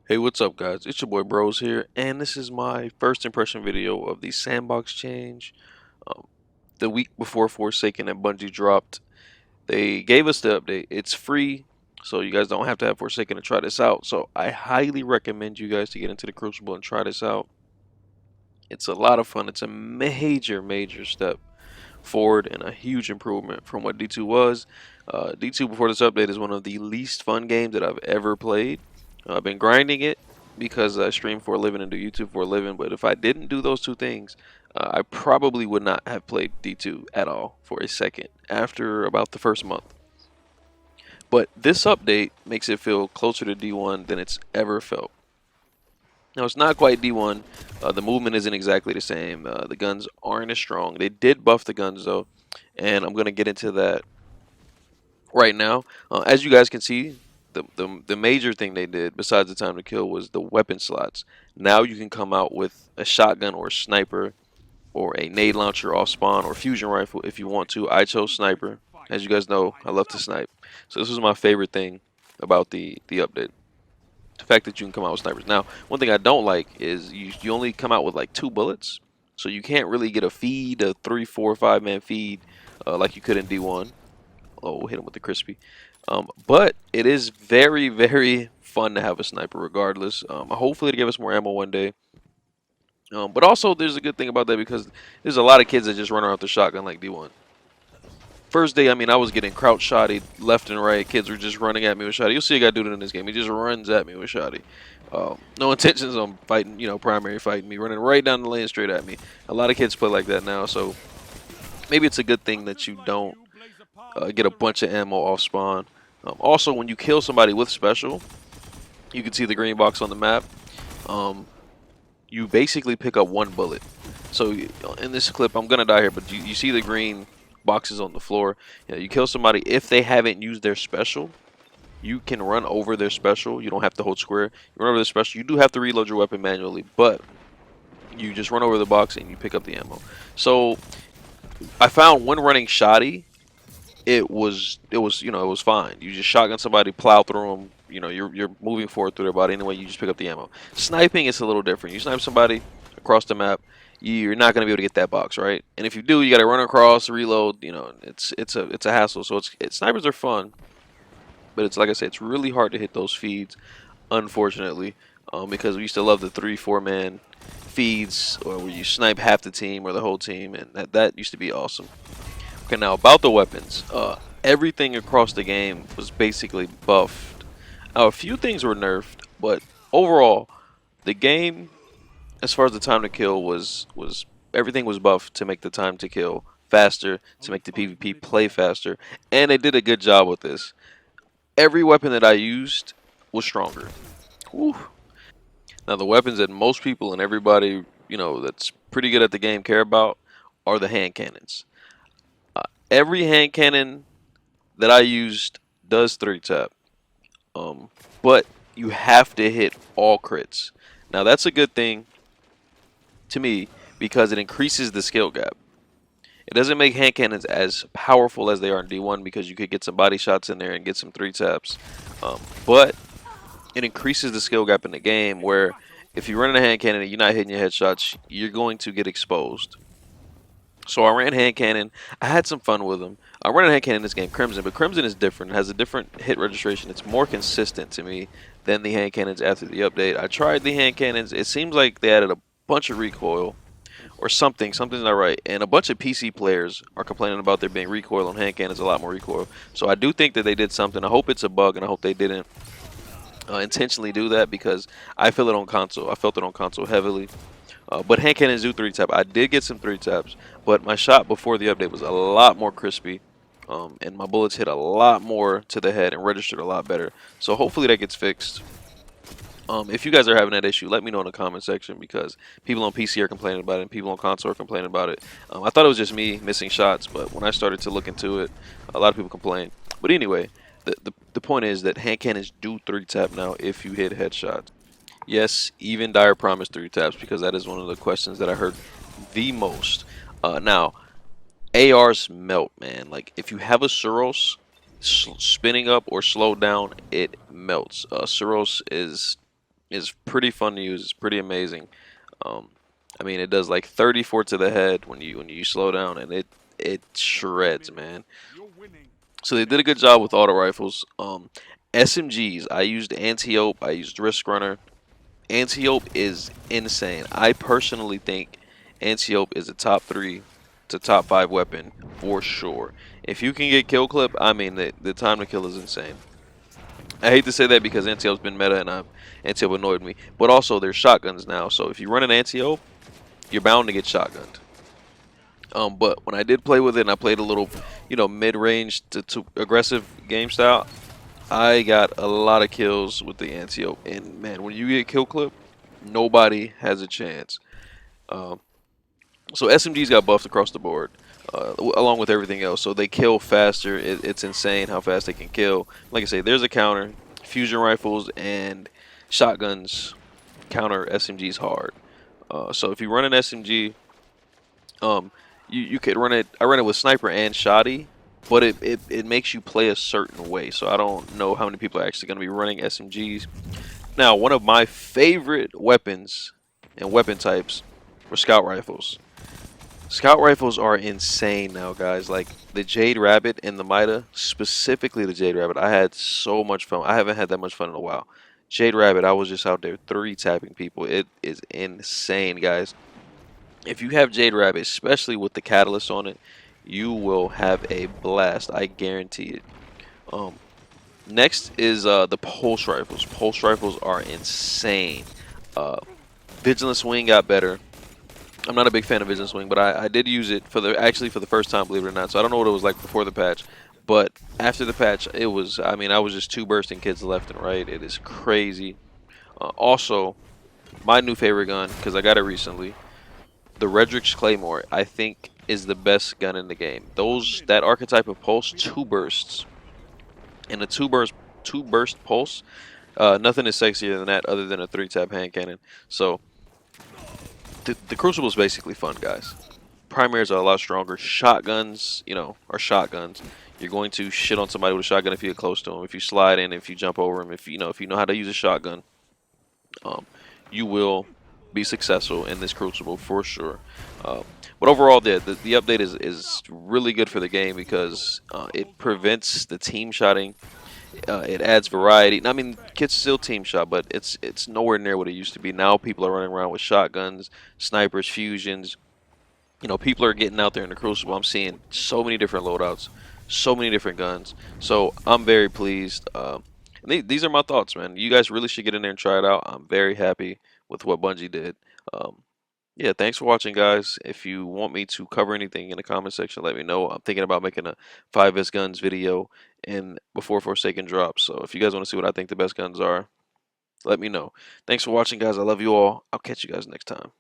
Hey, what's up, guys? It's your boy Bros here, and this is my first impression video of the Sandbox change. Um, the week before Forsaken and Bungie dropped, they gave us the update. It's free, so you guys don't have to have Forsaken to try this out. So I highly recommend you guys to get into the Crucible and try this out. It's a lot of fun. It's a major step forward and a huge improvement from what D2 was. D2 before this update is one of the least fun games that I've ever played. I've been grinding it because I stream for a living and do YouTube for a living, but if I didn't do those two things, I probably would not have played D2 at all for a second after about the first month. But this update makes it feel closer to D1 than it's ever felt. Now, it's not quite D1. The movement isn't exactly the same. The guns aren't as strong. They did buff the guns, though, and I'm going to get into that right now. As you guys can see, the major thing they did, besides the time to kill, was the weapon slots. Now you can come out with a shotgun or a sniper or a nade launcher off spawn or fusion rifle if you want to. I chose sniper. As you guys know, I love to snipe. So this was my favorite thing about the update. The fact that you can come out with snipers. Now, one thing I don't like is you only come out with like 2 bullets, so you can't really get a feed, a 3, 4, 5-man feed like you could in D1. Oh, hit him with the crispy. But it is very fun to have a sniper regardless. Hopefully to give us more ammo one day. But also there's a good thing about that because there's a lot of kids that just run around with the shotgun like D1. First day, I mean, I was getting crouch shotty left and right. Kids were just running at me with shotty. You'll see a guy do that in this game. He just runs at me with shotty. No intentions on fighting, primary fighting me, running right down the lane straight at me. A lot of kids play like that now, so maybe it's a good thing that you don't get a bunch of ammo off spawn. Also, when you kill somebody with special, you can see the green box on the map. You basically pick up 1 bullet. So in this clip, I'm gonna die here, but you see the green boxes on the floor. You kill somebody if they haven't used their special. You can run over their special. You don't have to hold square. You run over the special. You do have to reload your weapon manually, but you just run over the box and you pick up the ammo. So I found when running shoddy, it was fine. You just shotgun somebody, plow through them. You're moving forward through their body anyway. You just pick up the ammo. Sniping is a little different. You snipe somebody across the map, you're not gonna be able to get that box, right? And if you do, you got to run across, reload. It's a hassle. So snipers are fun, but it's like I said, it's really hard to hit those feeds, unfortunately, because we used to love the 3, 4-man feeds, or where you snipe half the team or the whole team, and that used to be awesome. Okay, now about the weapons. Everything across the game was basically buffed. A few things were nerfed, but overall, the game, as far as the time to kill, was everything was buffed to make the time to kill faster, to make the PvP play faster, and they did a good job with this. Every weapon that I used was stronger. Whew. Now the weapons that most people and everybody, that's pretty good at the game care about are the hand cannons. Every hand cannon that I used does 3-tap, but you have to hit all crits. Now that's a good thing to me because it increases the skill gap. It doesn't make hand cannons as powerful as they are in D1 because you could get some body shots in there and get some 3-taps, but it increases the skill gap in the game where if you run a hand cannon and you're not hitting your headshots, you're going to get exposed. So I ran hand cannon. I had some fun with them. I ran a hand cannon in this game, Crimson, but Crimson is different. It has a different hit registration. It's more consistent to me than the hand cannons after the update. I tried the hand cannons. It seems like they added a bunch of recoil or something. Something's not right. And a bunch of PC players are complaining about there being recoil on hand cannons, a lot more recoil. So I do think that they did something. I hope it's a bug, and I hope they didn't intentionally do that because I feel it on console. I felt it on console heavily. But hand cannons do 3-tap. I did get some 3-taps, but my shot before the update was a lot more crispy, and my bullets hit a lot more to the head and registered a lot better. So hopefully that gets fixed. If you guys are having that issue, let me know in the comment section because people on PC are complaining about it and people on console are complaining about it. I thought it was just me missing shots, but when I started to look into it, a lot of people complained. But anyway, the point is that hand cannons do 3-tap now if you hit headshots. Yes, even Dire promised 3-taps because that is one of the questions that I heard the most. Now, ARs melt, man. Like, if you have a Soros spinning up or slowed down, it melts. Soros is is pretty fun to use. It's pretty amazing. Um, I mean, it does like 34 to the head when you slow down, and it shreds, man. So they did a good job with auto rifles. SMGs. I used Antiope. I used Risk Runner. Antiope is insane. I personally think Antiope is a top 3 to top 5 weapon for sure. If you can get kill clip, I mean the time to kill is insane. I hate to say that because Antiope's been meta and Antiope annoyed me, but also there's shotguns now. So if you run an Antiope, you're bound to get shotgunned. But when I did play with it and I played a little, mid-range to aggressive game style, I got a lot of kills with the Antiope. And man, when you get kill clip, nobody has a chance. Um, so SMGs got buffed across the board, along with everything else. So they kill faster. It's insane how fast they can kill. Like I say, there's a counter. Fusion rifles and shotguns counter SMGs hard. So if you run an SMG, um, you could run it. I run it with sniper and shoddy, but it makes you play a certain way. So I don't know how many people are actually going to be running SMGs. Now, one of my favorite weapons and weapon types were scout rifles. Scout rifles are insane now, guys. Like the Jade Rabbit and the Mida, specifically the Jade Rabbit. I had so much fun. I haven't had that much fun in a while. Jade Rabbit, I was just out there 3 tapping people. It is insane, guys. If you have Jade Rabbit, especially with the catalyst on it, you will have a blast. I guarantee it. Um, Next is the pulse rifles. Pulse rifles are insane. Uh, Vigilant Swing got better. I'm not a big fan of Vigilant Swing, but I did use it for the first time, believe it or not. So I don't know what it was like before the patch, but after the patch, it was. I mean, I was just two bursting kids left and right. It is crazy. Also, my new favorite gun because I got it recently. The Redrick's Claymore, I think, is the best gun in the game. That archetype of pulse, 2 bursts, and a two burst pulse. Nothing is sexier than that, other than a 3-tap hand cannon. So the Crucible is basically fun, guys. Primaries are a lot stronger. Shotguns, are shotguns. You're going to shit on somebody with a shotgun if you get close to them. If you slide in, if you jump over them, if you know how to use a shotgun, um, you will be successful in this Crucible for sure. Uh, but overall, the update is really good for the game because it prevents the team shotting. It adds variety. I mean, kids still team shot, but it's nowhere near what it used to be. Now people are running around with shotguns, snipers, fusions. People are getting out there in the Crucible. I'm seeing so many different loadouts, so many different guns. So I'm very pleased. And these are my thoughts, man. You guys really should get in there and try it out. I'm very happy with what Bungie did. Um, yeah, thanks for watching, guys. If you want me to cover anything in the comment section, let me know. I'm thinking about making a 5S guns video and before Forsaken drops. So if you guys want to see what I think the best guns are, let me know. Thanks for watching, guys. I love you all. I'll catch you guys next time.